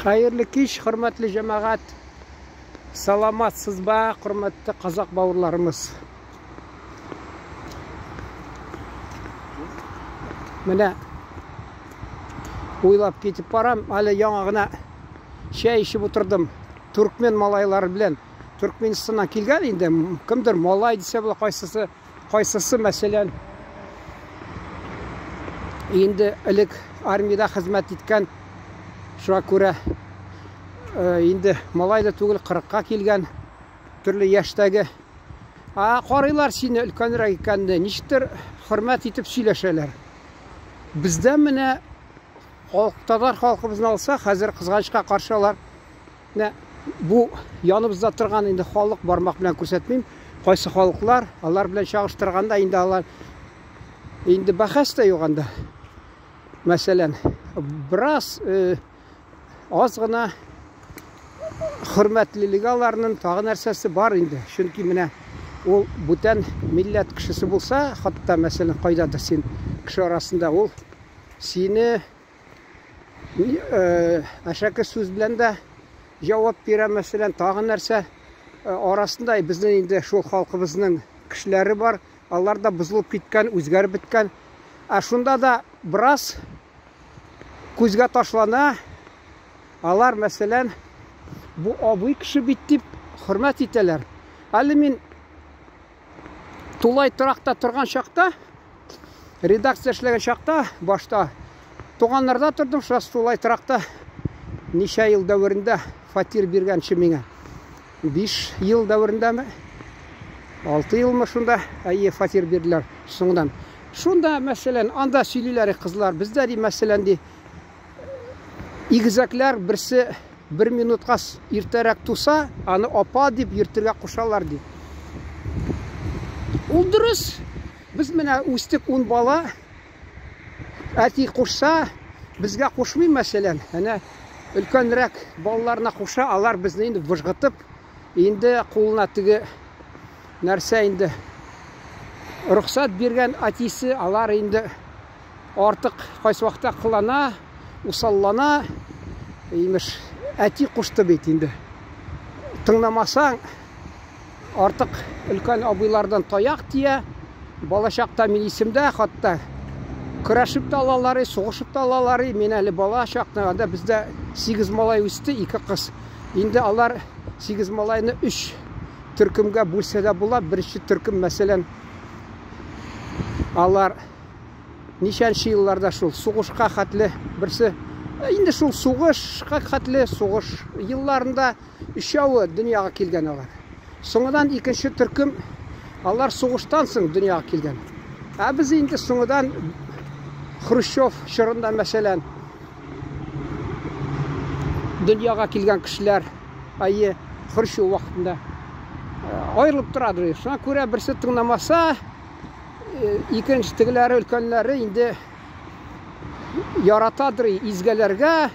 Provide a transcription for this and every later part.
Hayırlı kеш, hürmetli cemaat. Salamatsız ba, hürmetli Kazak bavurlarımız. Mine uylap ketip baram, hali yanağına şey işip oturdum. Türkmen malayları bilen Türkmenistan'dan kelgen indi. Kimdir malay dese bu kaysısı meselen indi ilk armiyada hizmet etken şuna göre indi malayda tugul 40'a kelgen türlü yaştagi qaraylar seni ulkanroq ekanini nechtir hurmat etib söyleşeler. Bizde mine Tatar halkımızın alsa hazır kızgançka karşılar. Ne bu yanımızda turgan indi halk barmak bilen көрсөтмөйм. Qayсы halklar алар bilen çağıştırganda indi алар indi bahas da yok anda. Mesela biraz az gına hürmetlilik alarının tağın ersesi var indi. Çünkü mine o bütün millet kişisi bulsa hatta mesela kaydadır sen kişi arasında ol seni aşağı söz bilen de cevap veren mesela tağın erse arasında bizden indi şu halkımızın kişileri var. Onlar da buzulup gitken, özgür bitken. Şunda da biraz көзгө ташлана. Алар mesela bu abıy kişi bitip hürmet iteler. Әлі мен Тулай тұрақта тұрған шақта, редакция эшләгән шақта, башта туганнарда тұрдым, шас Тулай тұрақта ничә ел дәверендә фатир биргәнче миңа. 5 ел дәверендәме? 6 елмы шунда әйе фатир бирделәр соңдан. Шунда мәсәлән анда сөйлиләр кызлар, бездә ди мәсәлән ди игезәкләр берсе 1 минутка иртәрәк туса, аны апа дип йөртергә кушалар ди. Ул дөрес. Без менә үстек 10 бала әти кушса, безгә кушмый мәсәлән. Әнә өлкәнрәк балаларына куша, алар безне инде выжгытып, инде кулына тиге нәрсә инде рөхсәт биргән әтисе, алар инде артык кайсы вакытта кылана, усаллана, имеш әти кушты бит инде. Тыңламасаң артык өлкән абыйлардан таяк тия. Бала чакта мин исемдә хатта көрәшеп тә алалары, сугышып тә алалары. Мин әле бала чакта анда бездә 8 малай үсте, 2 кыз. Инде алар 8 малайны 3 төркемгә бүлсә дә була. Беренче төркем мәсәлән алар ничәнче елларда шул сугышка хәтле берсе инде шул сугышка хәтле сугыш елларында өчәве дөньяга килгән алар. Соңыдан икенче төркем алар сугыштан соң дөньяга килгән. Без инде соңыдан Хрущев чорында мәсәлән дөньяга килгән кешеләр айы Хрущев вакытында аерылып торадыр. Шуңа күрә берсе тыңламаса икенче тегеләре өлкәннәре инде яратадыр изгәләргә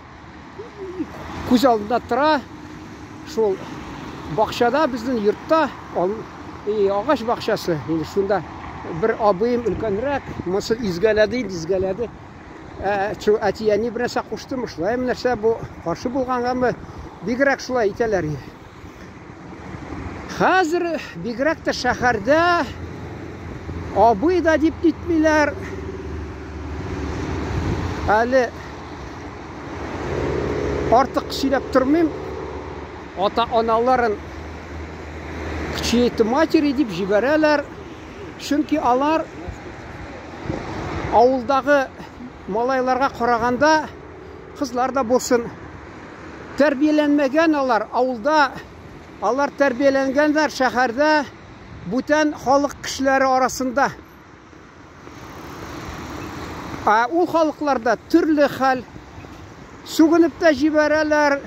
күз алдында тора. Шул бакчада безнең йортта агач бакчасы. Инде шунда бер абыем өлкәнрәк мосы изгәләде. Шу әтияни берсә куштым, шулай нәрсә бу каршы булгангамы бигрәк шулай итәләр. Хәзер бигрәк тә шәһәрдә абый да дип дитмиләр. Әле артык сөйләп тормыйм. Ата-аналарын кичәйтә матери дип җибәрәләр. Чөнки алар авылдагы малайларга караганда кызлар да булсын тәрбияләнмәгән алар авылда. Алар тәрбияләнгәннәр шәһәрдә бүтән халык кешеләре арасында. Ул халыкларда төрле хәл сугынып та җибәрәләр,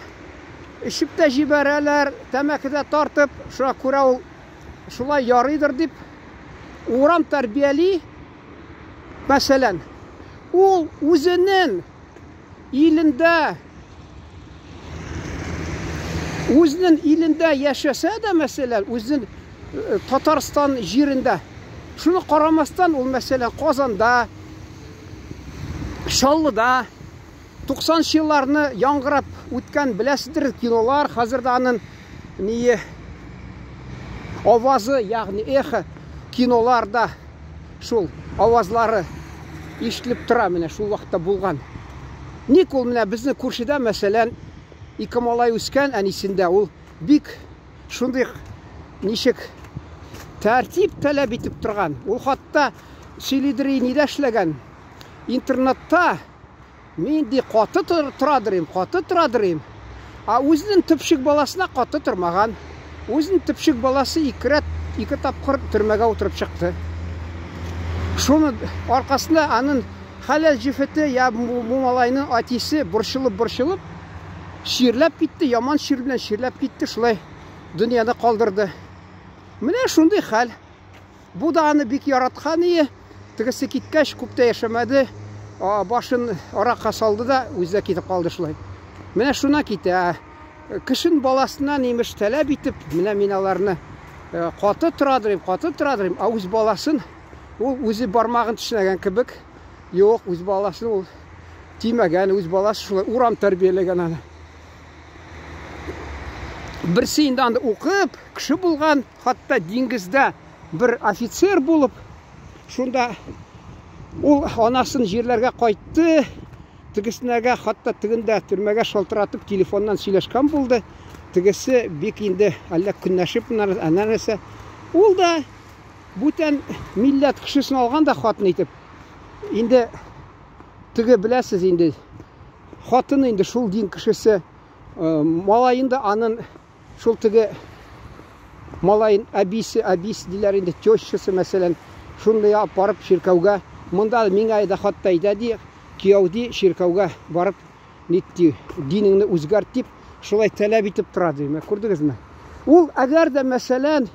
ишеп тә җибәрәләр, тәмәкедә тартып, шуңа күрә ул шулай ярыйдыр дип урам тәрбияли. Мәсәлән, ул үзенең илендә яшәсә дә мәсәлән, үзенең Татарстан җирендә шуны карамастан ул мәсәлән Казанда, Шаллыда 90 елларны яңгырап үткән беләсездер кинолар, хәзердә аның авазы, ягъни эхо киноларда шул авазлары ишетелеп тора, менә шул вакытта булган. Ник ул менә безнең күршедә, мәсәлән, ике малай үскән, әнисендә ул бик шундый ничек тәртип таләп итеп торган. Ул хатта сөйлидер нидә эшләгән. Интернетта мин ди каты торадырым. А үзенең төпчек баласына каты тормаган. Үзенең төпчек баласы ике тапкыр төрмәгә утырып чыкты. Шуның аркасында аның хәләл җифете, я бу малайның атисе борчылып ширләп китте, яман шир белән ширләп китте, шулай дөньяны калдырды. Менә шундый хәл. Бу да аны бик яраткан ие. Тегесе киткәч күптә яшәмәде. Башын аракка салды да үзе китеп калды шулай. Менә шуна китә. Кешен баласына нимеш таләп итеп, менә мин аларны каты торадырым, а үз баласын ул үзе бармагын төшенәгән кебек, юк, үз баласын ул тимәгән, үз баласы шулай урам тәрбияләгән аны. Берсе инде анда укып, кеше булган, хатта диңгездә бер офицер булып, шунда ул анасын җирләргә кайтты. Тегесенәгә, хатта тегендә төрмәгә шалтыратып телефоннан сөйләшкән булды. Тегесе бик инде әллә көнләшеп нәрсә. Ул да бүтән милләт кешесен алган да хатын итеп. Инде теге беләсез инде хатын инде шул дин кешесе, малаенда аның шул теге малайын әбисе диләр инде, тещасы мәсәлән, шундай апарып ширкәүгә, монда миңа да хатта әйтә ди, кияүди ширкәүгә барып нитти, динеңне үзгәрт дип, шулай таләп итеп тора ди. Күрдегезме? Ул әгәр дә мәсәлән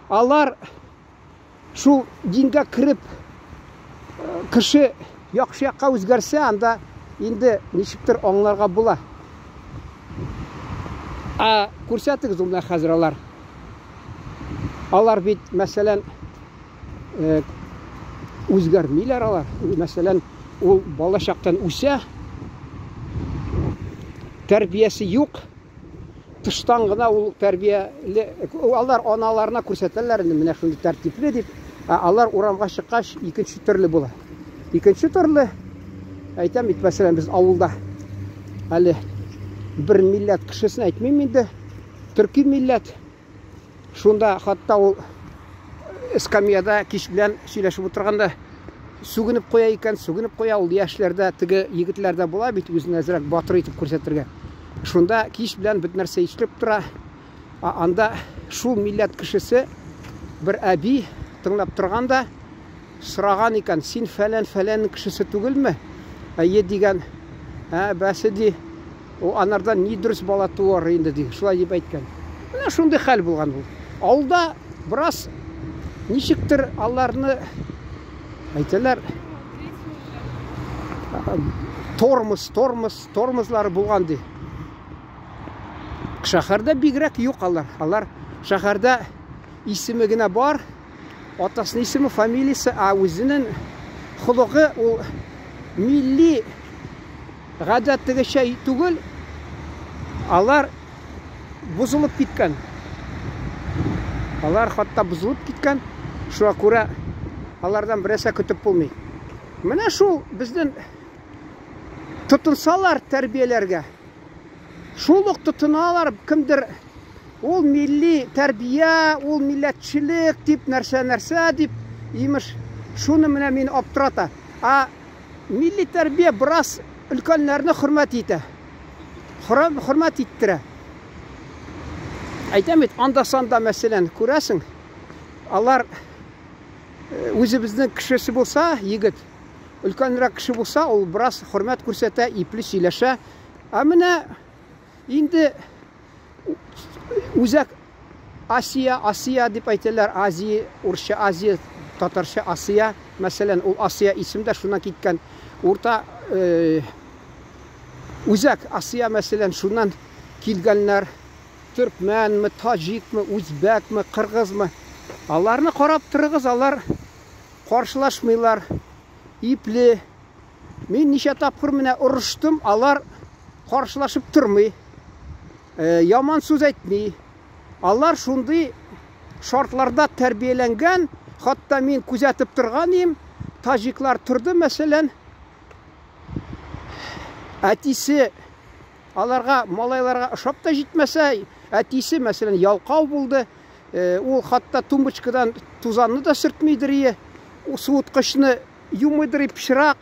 алар шул дингә кереп кеше яхшы якка үзгәрсә, анда инде ничектер аңларга була. Күрсәтегез ул менә хәзер алар бит мәсәлән үзгәрмиләр алар. Мәсәлән, ул бала чактан үсә, тәрбиясе юк, тыштан гына ул тәрбияле, алар аналарына күрсәтәләр инде менә шундый тәртипле дип, алар урамга чыккач икенче төрле була. Икенче төрле, әйтәм бит, мәсәлән, без авылда әле бер милләт кешесен әйтмим инде, төрки милләт, шунда хатта ул эскамияда кич белән сөйләшеп утырганда сүгенеп куя икән, ул яшьләрдә, теге егетләрдә була бит, үзен әзрәк батыр итеп күрсәтергә. Шунда кич белән бит нәрсә ишелеп тора. Анда шул милләт кешесе бер әби тыңлап торганда сораган икән, син фәлән кешесе түгелме? Әйе дигән, бәсе ди, ул анардан ни дөрес бала туар инде ди, шулай дип әйткән. Менә шундый хәл булган ул. Авылда бераз ничектер аларны әйтәләр, тормозлары булган ди. Шәһәрдә бигрәк юк алар. Алар шәһәрдә исеме генә бар, атасының исеме, фамилиясе, үзенең хулыгы ул милли гадәттәгечә түгел, алар бузылып киткән. Алар хатта бузылып киткән. Шуңа күрә алардан берәсә көтеп булмый. Менә шул безнең тотынсалар тәрбияләргә. Шул ук тотыналар, кемдер ул милли тәрбия, ул милләтчелек дип, нәрсә дип, имеш, шуны менә мин аптырата. Милли тәрбия бераз өлкәннәрне хөрмәт итә. Хөрмәт иттерә. Әйтәм бит, анда-санда мәсәлән, күрәсең, алар үзебезнең кешесе булса, егет, өлкәнрәк кеше булса, ул бераз хөрмәт күрсәтә, ипле сөйләшә. Менә инде үзәк Асия дип әйтәләр, урысча Азия, татарча Асия, мәсәлән, ул Асия исемдә шуннан киткән. Урта үзәк Асия, мәсәлән, шуннан килгәннәр. Türkmenmi, Tajikmi, Uzbekmi, Kırgızmı? Аларны карап торыгыз, алар каршылашмыйлар. Ипле, Мен ничә тапкыр менә урыштым, алар каршылашып тормый. Яман сүз әйтми. Алар шундый шартларда тәрбияләнгән, хатта мин күзәтеп торган идем. Таҗиклар торды, мәсәлән, әтисе аларга, малайларга ошап та җитмәсә, әтисе мәсәлән ялкау булды. Ул хатта тумбочкадан тузанны да сөртмидер, суыткычны юмыйдыр, пешрак.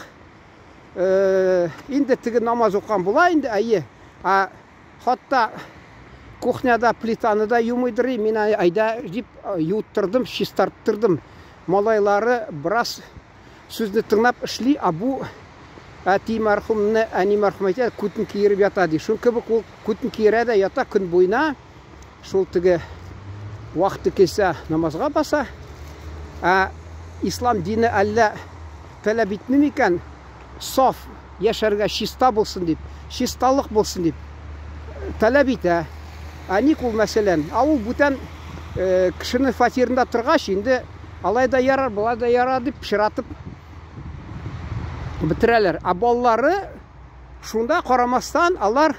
Инде теге намаз укыган була инде, әйе. Хатта кухняда плитаны да юмыйдыр, мин айда дип юттырдым, чистарттырдым. Малайлары біраз сүзді тыңлап эшли, бу әти мәрхүмне, әни мәрхүм әйтә, күтен киереп ята ди. Шул кебек ул күтен киерә дә ята көн буена. Шул теге вакыты келсә намазга баса. Ислам дине әллә таләп итми микән? Саф яшәргә чиста булсын дип, чисталык булсын дип таләп итә. Ник ул мәсәлән, ул бүтән кешенең фатирында торгач, инде алай да ярар, булай да ярар дип пешратып бетерәләр. Баллары шунда карамастан, алар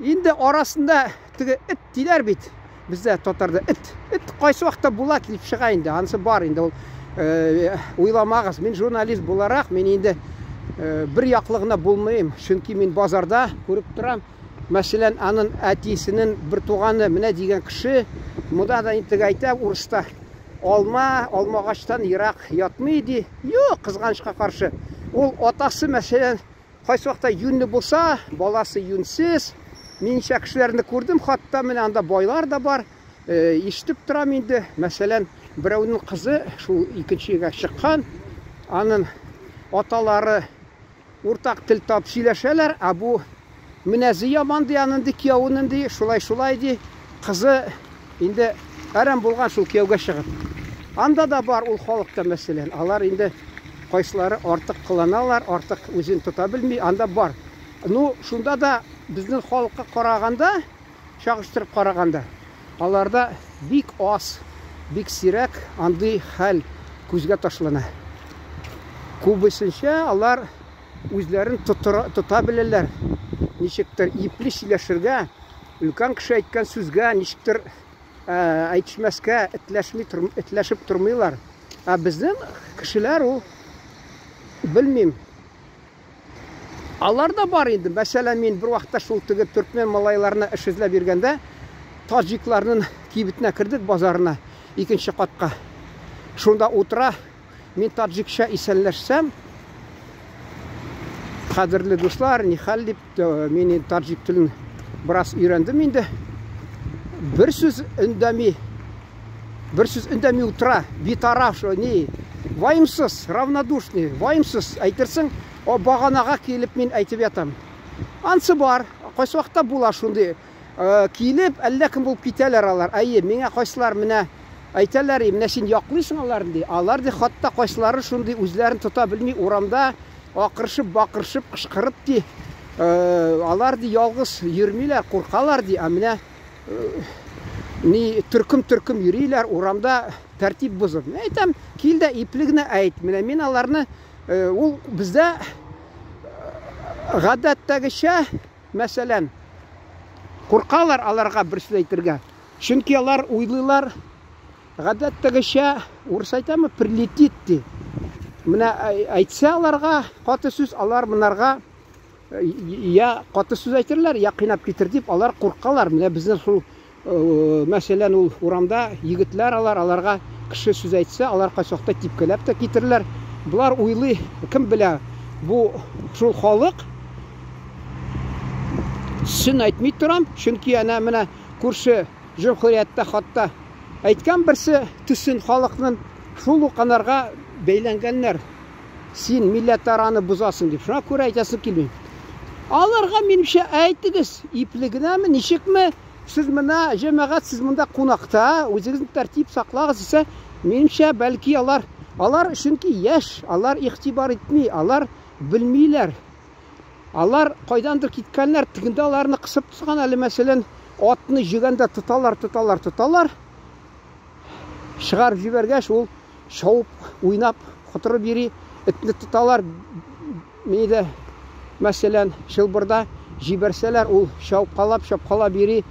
инде арасында теге эт диләр бит. Бездә татарда эт кайсы вакытта була килеп чыга инде, анысы бар инде. Ул уйламагыз, мин журналист буларак, мин инде бер яклыгына булмыйм. Чөнки мин базарда күреп торам. Мәсәлән, аның әтисенең бер туганы менә дигән кеше, монда да инде әйтә, урыста алмагачтан ерак ятмый ди. Юк, кызганычка каршы. Ул атасы мәсәлән кайсы вакытта юнле булса, баласы юнсез. Мин ничә кешеләрне күрдем, хатта менә анда байлар да бар. Ишетеп торам инде. Мәсәлән, берәүнең кызы шул икенчегә чыккан, аның аталары уртак тел тап сөйләшәләр, бу Минәзе яман ди, аның ди, кияуның ди, шулай ди, кызы инде әрәм булган шул кияуга чыгып. Анда да бар ул халыкта мәсәлән. Алар инде кайсылары артык кыланалар, артык үзен тота белми, анда бар. Шунда да безнең халыкка караганда, чагыштырып караганда, аларда бик аз, бик сирәк андый хәл күзгә ташлана. Күбесенчә алар үзләрен тота беләләр. Ничектер ипле сөйләшергә, өлкән кеше әйткән сүзгә ничектер әйтешмәскә, этләшеп тормыйлар. Безнең кешеләр ул белмим. Алар да бар инде. Мәсәлән, мин бер вакытта шул теге төркмән малайларына эш эзләп биргәндә, таҗикларның кибетенә кирдек, базарына, икенче катка. Шунда утыра, мин таҗикча исәнләшсәм, кадерле дуслар, ни хәл дип, мин таҗик телен бераз өйрәндем инде. Бер сүз өндәми утыра, битараф, вайымсыз, равнодушный, вайымсыз әйтерсең, баганага килеп мин әйтеп ятам. Ансы бар, кайсы вакытта була шундый. Килеп, әллә кем булып китәләр алар. Әйе, миңа кайсылар менә әйтәләр, менә син яклыйсың аларны ди. Алар ди, хатта кайсылары шундый үзләрен тота белми, урамда акырышып, бакырышып, кышкырып ди. Алар ди ялгыз йөрмиләр, куркалар ди. Менә төркем йөриләр, урамда тәртип бозып. Әйтәм, кил дә иплегенә әйт. Менә мин аларны, ул бездә гадәттәгечә, мәсәлән, куркалар аларга бер сүз әйтергә. Чөнки алар уйлыйлар, гадәттәгечә, урыс әйтәме, прилетит ди. Менә әйтсә аларга каты сүз, алар монарга я каты сүз әйтерләр, я кыйнап китер дип, алар куркалар. Менә безнең шул, мәсәлән, ул урамда егетләр аларга кеше сүз әйтсә, алар кайсы вакытта типкәләп тә китерләр. Булар уйлый, кем белә, бу шул халык сын әйтми торам, чөнки ана менә күрше җөмһүриятта хатта әйткән берсе төсен халыкның шул ук анарга бәйләнгәннәр. Син милләтараны бузасың дип, шуңа күрә әйтәсем килми. Аларга минемчә әйтегез, иплегенәме, ничекме, сез менә җәмәгать, сез монда кунакта, үзегезне тәртип саклагыз дисә, минемчә бәлки алар чөнки яшь, алар игътибар итми, алар белмиләр. Алар кайдандыр киткәннәр, тигендә аларны кысып тускан, әле мәсәлән, атны җигәндә тоталар. Чыгарып җибәргәч, ул шауып, уйнап, котырып йөри, этне тоталар, мені мәселен шылбырда жиберселер, ул шапқалап йөри,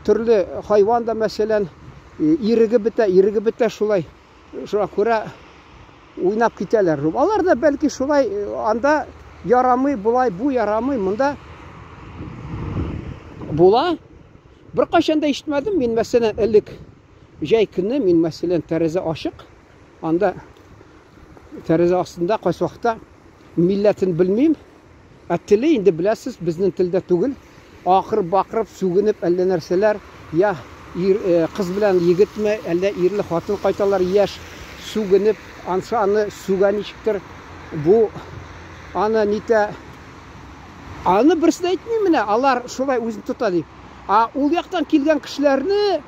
төрле хайван да мәселен иреге бетә шулай. Шуңа күрә уйнап китәләр. Алар да бәлки шулай анда ярамый, булай, бу ярамый, монда була. Бер кайчан да ишетмәдем мин мәсәлән элек җәй көнне мин мәсәлән тәрәзә ачык. Анда тәрәзә астында кайсы вакытта милләтен белмим. Теле инде беләсез, безнең телдә түгел. Ахыр бакырып, сүгенеп әллә нәрсәләр, я кыз белән егетме, әллә ирле хатын кайталар, яшь сүгенеп, аны сүгән ичектер. Бу аны нитә? Аны берсе дә әйтми менә, алар шулай үзен тота дип. Ул яктан килгән кешеләрне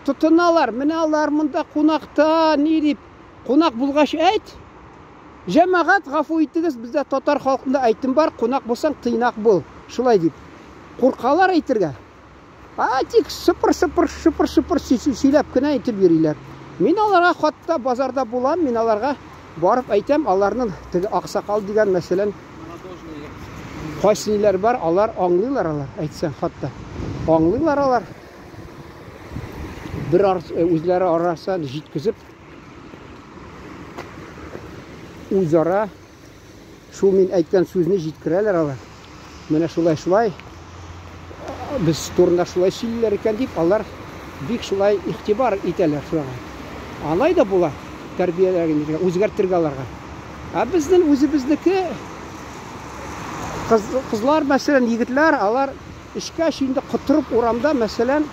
тотыналар. Менә алар монда кунакта, ни дип, кунак булгач әйт. Җәмәгать, гафу итегез, бездә татар халкында әйтем бар, кунак булсаң тыйнак бул. Шулай дип. Куркалар әйтергә. Тик сыпыр сөйләп кенә әйтеп йөриләр. Мин аларга хатта базарда булам, мин аларга барып әйтәм, аларның теге аксакал дигән мәсәлән кайсылар бар, алар аңлыйлар, алар әйтсәң хатта. Аңлыйлар алар. Бер үзләре арасында җиткезеп үзара шул мин әйткән сүзне җиткерәләр алар. Менә шулай без турында шулай сөйлиләр икән дип, алар бик шулай игътибар итәләр шуга. Алай да була тәрбияләргә, үзгәртергә аларга. Безнең үзебезнеке кызлар, мәсәлән, егетләр, алар эшкә инде кытырып урамда, мәсәлән,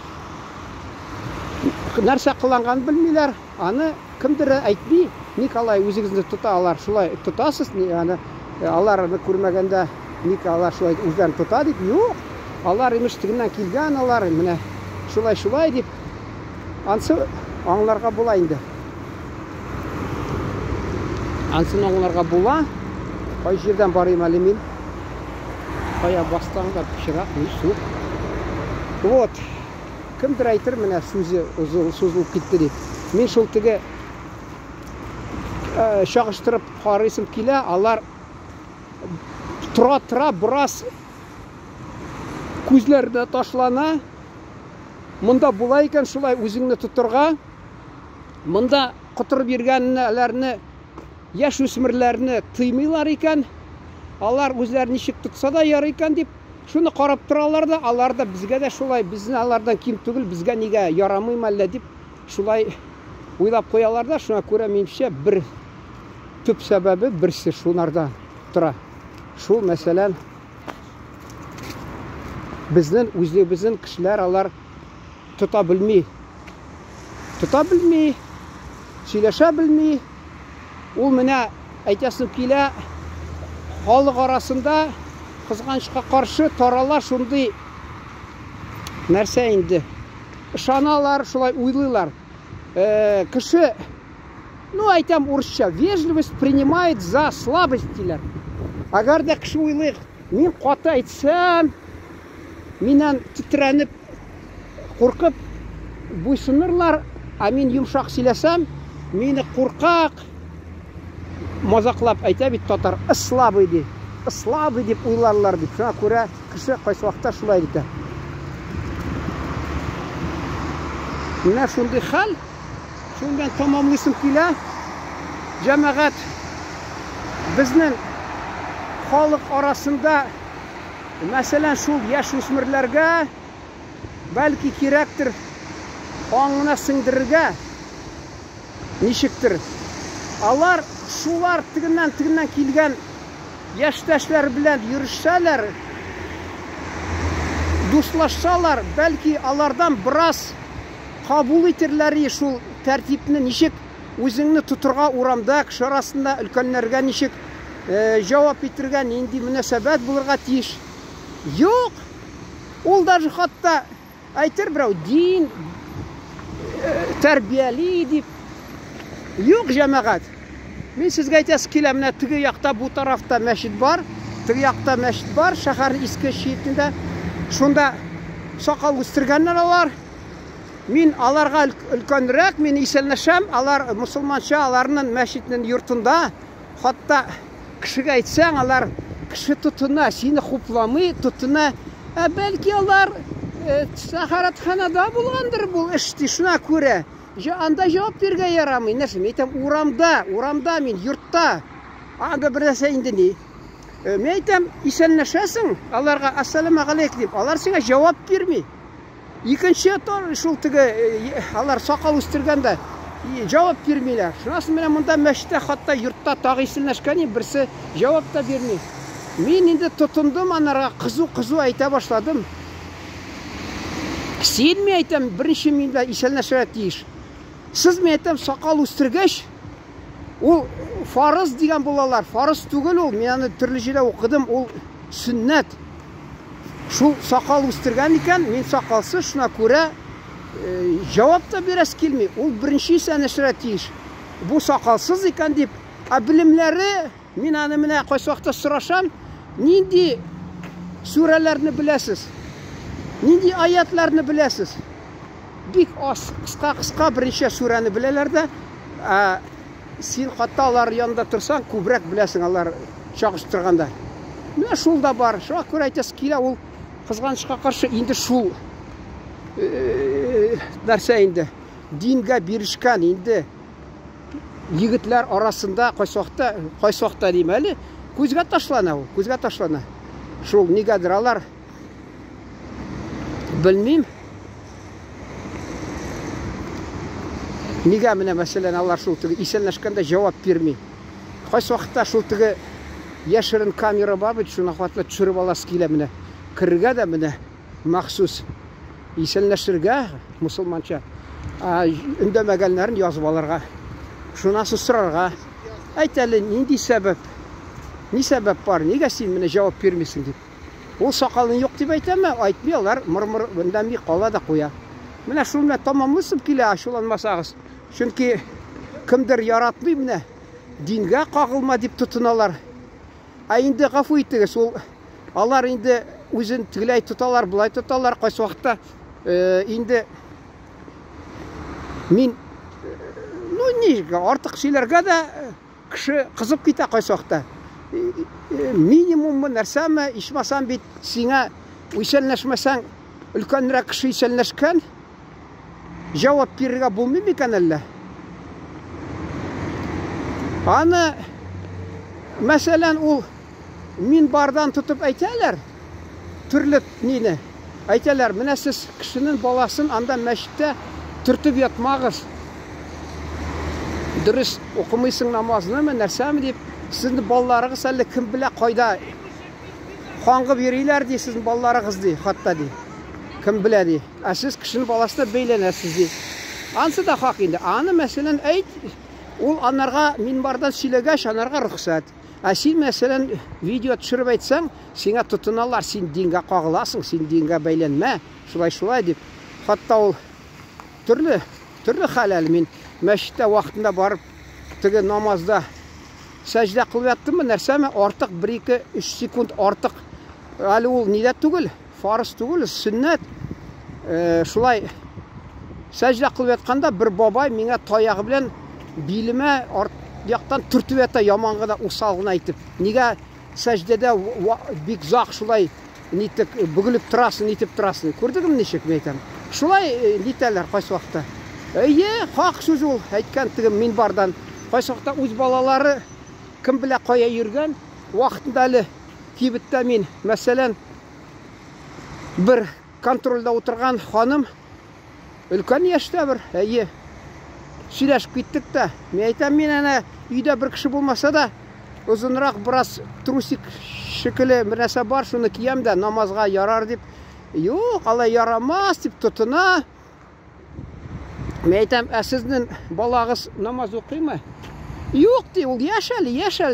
нәрсә кыланган белмиләр. Аны кемдер әйтми, Николай үзегезне тота, алар шулай тотасыз, яны аларны күрмәгәндә ник алар шулай үзләрен тота дип. Юк, алар имештигеннән килгән, алар менә шулай дип ансы аңларга була инде. Ансын аңларга була. Кай җирдән барыйм әле мин? Кая бастаңда пишрак, сук. Вот. Кемдер әйтер, менә сүзе сузылып китте дип. Мин шул теге чагыштырып карыйсым килә, алар тора брас күзләрдә ташлана. Монда була икән шулай үзеңне тутырга. Монда кытырып йөргәннәрне, яшь үсмерләрне тыймыйлар икән. Алар үзләрен ничек тутса да ярый икән дип, шуны карап торалар да, алар да безгә дә шулай, безне алардан ким түгел, безгә нигә ярамыймы әллә дип, шулай уйлап куялар да. Шуңа күрә минемчә бер төп сәбәбе берсе шунардан тора. Шул мәсәлән безнең үзебезнең кешеләр алар тота белми, сөйләшә белми. Ул менә әйтәсем килә, халык арасында кызганычка каршы тарала шундый нәрсә инде. Ышаналар, шулай уйлыйлар. Кеше, әйтәм урысча, вежливость принимает за слабость диләр. Агар да кеше уйлый, мин каты әйтсәм, миннән titrәнеп, куркып буйсынырлар, мин йомшак сөйләсәм, мине куркак мазаклап әйтә бит татар, слабый дип уйларлар дип. Шуңа күрә кеше кайсы вакытта шулай итә. Менә шундый хәл, шундан тамамлыйсым килә. Җәмәгать безнең халык арасында, мәсәлән, шул яшь үсмерләргә бәлки кирәктер аңына сеңдерергә, ничектер. Алар шулар тегеннән килгән яшьтәшләр белән йөришәләр, дуслашалар, бәлки алардан бераз кабул итерләр шул тәртипне, ничек үзеңне тутырга урамда, кеше арасында өлкәннәргә ничек җавап итергә, нинди мөнәсәбәт булырга тиеш. Юк, ул даже хатта әйтер берәү дин тәрбияли дип. Юк, җәмәгать. Мин сезгә әйтәс килә, менә теге якта, бу тарафта мәчет бар, теге якта мәчет бар, шәһәр иске читендә. Шунда сакал үстергәннәр алар. Мин аларга өлкәнрәк, мин исәнләшәм, алар мусулманча, аларның мәчетнең йортында, хатта кешегә әйтсәң, алар кеше тотына, сине хупламый, тотына. Бәлки алар сахаратханада булгандыр бу эшти, шуңа күрә. Анда җавап бирергә ярамый. Нәрсә, мин әйтәм, урамда мин, йортта. Анда бер нәрсә инде ни. Мин әйтәм, исәнләшәсең, аларга ассаламу алейкум дип, алар сиңа җавап бирми. Икенче шул теге алар сакал үстергәндә җавап бирмиләр. Шунасын менә монда мәчеттә, хатта йортта тагы исәнләшкән, берсе җавап та бирми. Мин инде тотындым анарга, кызу әйтә башладым. Син мен әйтәм, беренче мин белән исәнләшергә тиеш. Сез мен әйтәм, сакал үстергәч, ул фарыз дигән булалар. Фарыз түгел ул. Мин аны төрле җирдә укыдым, ул сөннәт. Шул сакал үстергән икән, мин сакалсыз, шуңа күрә җавап та бирәс килми. Ул беренче исәнләшергә тиеш. Бу сакалсыз икән дип, белемләре, мин аны менә кайсы вакытта сорашам, нинди сүрәләрне беләсез? Нинди аятларны беләсез? Бик аз, кыска беренче сүрәне беләләр дә, син хатта алар янында торсаң, күбрәк беләсең алар чагыштырганда. Менә шул да бар. Шуңа күрә әйтәс килә, ул кызганычка каршы инде шул нәрсә инде дингә бирешкән инде егетләр арасында кайсы вакытта дим әле, күзгә ташлана ул, күзгә ташлана. Шул нигәдер алар белмим. Нигә менә мәсәлән алар шул теге исәнләшкәндә җавап бирми. Кайсы вакытта шул теге яшерен камера бар бит, шуны хатла төшереп аласы килә менә. Киргә дә менә махсус исәнләшергә мусулманча өндәмәгәннәрен язып алырга. Шунасы сорарга. Әйт әле, нинди сәбәп? Ни сәбәп бар? Нигә син менә җавап бирмисең дип. Ул сакалың юк дип әйтәме? Әйтмиләр, мырмыр өндәми кала да куя. Менә шул менә тамамлысып килә, ачуланмасагыз. Чөнки кемдер яратмый менә дингә кагылма дип тотыналар. Инде гафу итегез, ул алар инде үзен тигеләй тоталар, булай тоталар, кайсы вакытта инде мин нигә артык сөйләргә дә кеше кызып китә кайсы вакытта. Минимум нәрсәме, ичмасам бит сиңа исәнләшмәсәң, өлкәнрәк кеше исәнләшкән, җавап бирергә булмый микән әллә? Аны мәсәлән ул минбардан тотып әйтәләр, төрле нине әйтәләр, менә сез кешенең баласын анда мәчеттә төртеп ятмагыз. Дөрес укымыйсың намазны, нәрсәме дип, сезнең балаларыгыз әллә кем белә кайда каңгып йөриләр ди, сезнең балаларыгыз ди, хатта ди. Кем белә ди. Сез кешенең баласына бәйләнәсез ди. Ансы да хак инде. Аны мәсәлән әйт, ул анарга минбардан сөйләгәч, анарга рөхсәт. Син мәсәлән видео төшереп әйтсәң, сиңа тотыналар, син дингә кагыласың, син дингә бәйләнмә, шулай дип. Хатта ул төрле хәләл мин мәчеттә вакытында барып, теге намазда сәҗдә кылып яттыммы, нәрсәме, артык 1-2-3 секунд артык. Әле ул нидә түгел, фарыз түгел, сөннәт. Шулай сәҗдә кылып ятканда бер бабай миңа таягы белән билемә яктан түртеп ята, яманга да усалгын әйтеп. Нигә сәҗдәдә бик зак шулай нитеп бөгелеп торасың, нитеп торасың. Күрдегезме ничек мен әйтәм? Шулай нитәләр кайсы вакытта. Хак сүз ул, әйткән теге минбардан. Кайсы вакытта үз балалары кем белә кая йөргән, вакытында әле кибеттә мин, мәсәлән, бер контрольдә утырган ханым, өлкән яшьтә бер, сөйләшеп киттек тә. Мен әйтәм, мин әнә өйдә бер кеше булмаса да, озынрак бераз трусик шикелле нәрсә бар, шуны киям дә намазга ярар дип. Юк, алай ярамас дип тотына. Мен әйтәм, сезнең балагыз намаз укыймы? Юк ди, ул яшәл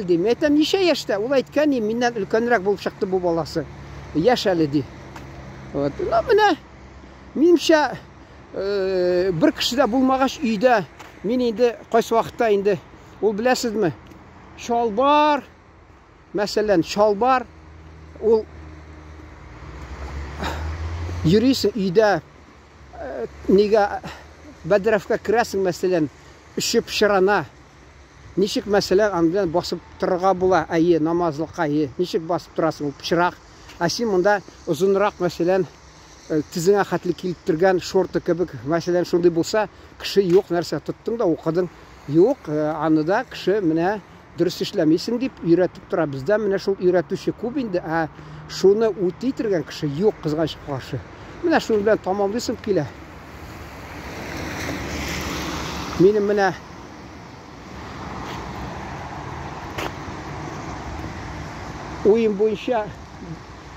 ди. Мен әйтәм, ничә яшьтә? Ул әйткән, миннән өлкәнрәк булып чыкты бу баласы. Яшәл ди. Вот. Менә минемчә бер кешедә булмагач өйдә, мин инде кайсы вакытта инде, ул беләсезме? Шалбар, мәсәлән, шалбар, ул йөрисең өйдә, нигә бәдрәфкә керәсең, мәсәлән, өшеп шырана. Ничек мәсәлән аны белән басып торырга була, әйе, намазлыкка, ничек басып торасың, ул пычрак. Ә син монда озынрак, мәсәлән, тизеңә хәтле килеп торган шорты кебек, мәсәлән, шундый булса, кеше юк нәрсә тоттың да укыдың. Юк, аны да кеше менә дөрес эшләмисең дип өйрәтеп тора. Бездә менә шул өйрәтүче күп инде, ә шуны үти итергән кеше юк, кызгач каршы. Менә шуның белән тамамлыйсым килә. Минем менә уен буенча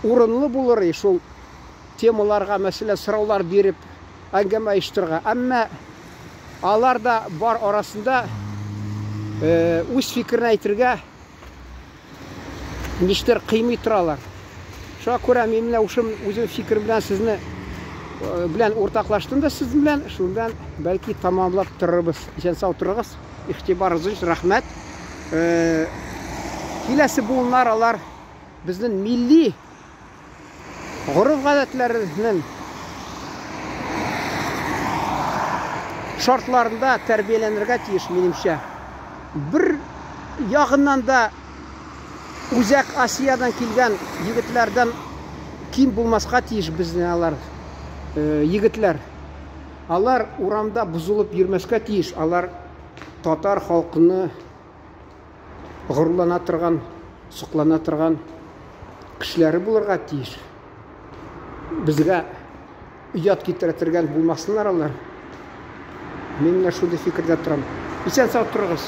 урынлы булыр шул темаларга, мәсәлән, сораулар биреп, әңгәмә оештырырга. Әмма алар да бар арасында үз фикерен әйтергә ништер кыймый торалар. Шуңа күрә мин менә ушым үзем фикер белән сезне белән уртаклаштым да сез белән, шул белән бәлки тамамлап торырбыз. Исән сау торыгыз. Игътибарыгыз өчен рәхмәт. Киләсе буыннар алар безнең милли гореф-гадәтләрнең шартларында тәрбияләнергә тиеш, минемчә. Бер ягыннан да Үзәк Асиядан килгән егетләрдән ким булмаска тиеш безнең алар егетләр. Алар урамда бузылып йөрмәскә тиеш. Алар татар халкыны горурлана торган, соклана торган кешеләре булырга тиеш. Безгә уят китерә торган булмасыннар алар. Мин менә шундый фикердә торам. Исән сау торыгыз.